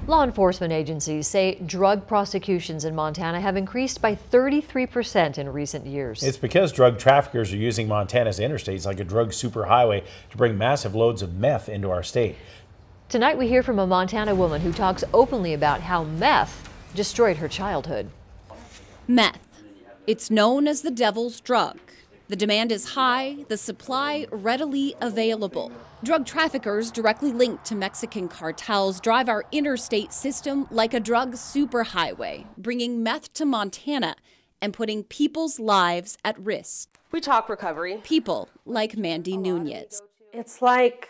Law enforcement agencies say drug prosecutions in Montana have increased by 33% in recent years. It's because drug traffickers are using Montana's interstates like a drug superhighway to bring massive loads of meth into our state. Tonight we hear from a Montana woman who talks openly about how meth destroyed her childhood. Meth. It's known as the devil's drug. The demand is high, the supply readily available. Drug traffickers directly linked to Mexican cartels drive our interstate system like a drug superhighway, bringing meth to Montana and putting people's lives at risk. We talk recovery. People like Mandy Nunes. It's like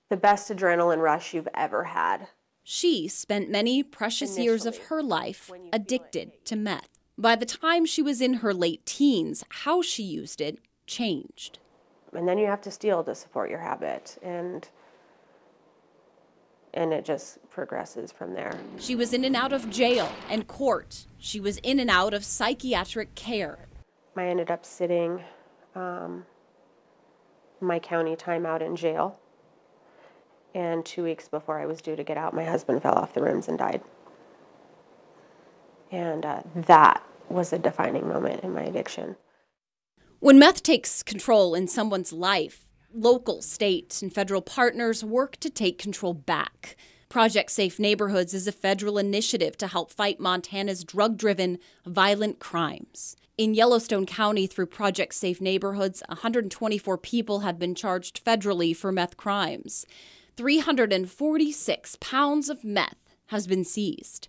the best adrenaline rush you've ever had. She spent many precious years of her life addicted to meth. By the time she was in her late teens, how she used it changed. And then you have to steal to support your habit, and it just progresses from there. She was in and out of jail and court. She was in and out of psychiatric care. I ended up sitting my county time out in jail, and 2 weeks before I was due to get out, my husband fell off the rims and died. And that was a defining moment in my addiction. When meth takes control in someone's life, local, state, and federal partners work to take control back. Project Safe Neighborhoods is a federal initiative to help fight Montana's drug-driven, violent crimes. In Yellowstone County, through Project Safe Neighborhoods, 124 people have been charged federally for meth crimes. 346 pounds of meth has been seized,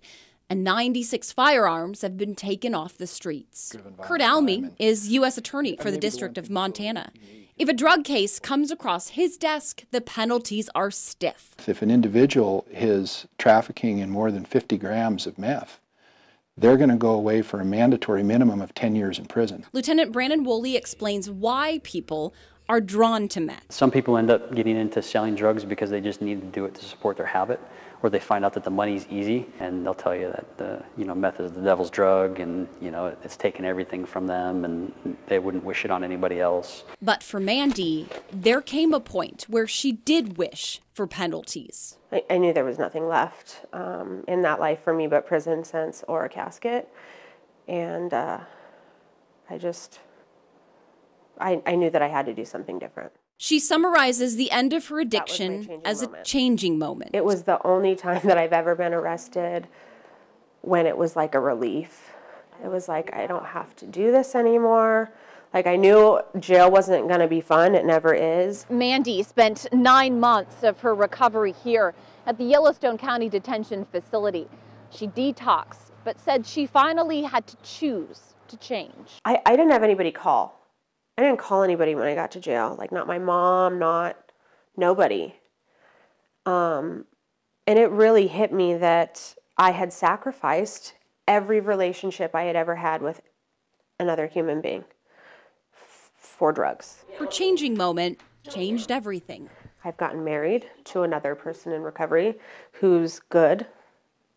and 96 firearms have been taken off the streets. Kurt Alme is U.S. Attorney for the District of Montana. If a drug case comes across his desk, the penalties are stiff. If an individual is trafficking in more than 50 grams of meth, they're going to go away for a mandatory minimum of 10 years in prison. Lieutenant Brandon Woolley explains why people are drawn to meth. Some people end up getting into selling drugs because they just need to do it to support their habit, or they find out that the money's easy, and they'll tell you that meth is the devil's drug, and it's taken everything from them, and they wouldn't wish it on anybody else. But for Mandy, there came a point where she did wish for penalties. I knew there was nothing left in that life for me but prison sentence or a casket, and I knew that I had to do something different. She summarizes the end of her addiction as a changing moment. It was the only time that I've ever been arrested when it was like a relief. It was like, I don't have to do this anymore. Like, I knew jail wasn't going to be fun. It never is. Mandy spent 9 months of her recovery here at the Yellowstone County Detention Facility. She detoxed, but said she finally had to choose to change. I didn't have anybody call. I didn't call anybody when I got to jail, like not my mom, nobody. And it really hit me that I had sacrificed every relationship I had ever had with another human being for drugs. Her changing moment changed everything. I've gotten married to another person in recovery who's good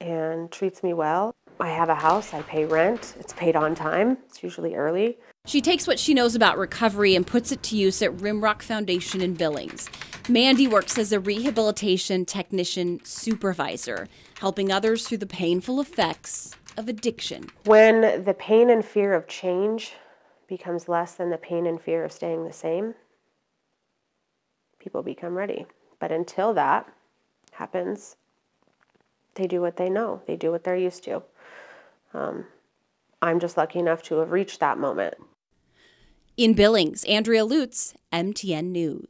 and treats me well. I have a house, I pay rent, it's paid on time, it's usually early. She takes what she knows about recovery and puts it to use at Rimrock Foundation in Billings. Mandy works as a rehabilitation technician supervisor, helping others through the painful effects of addiction. When the pain and fear of change becomes less than the pain and fear of staying the same, people become ready. But until that happens, they do what they know. They do what they're used to. I'm just lucky enough to have reached that moment. In Billings, Andrea Lutz, MTN News.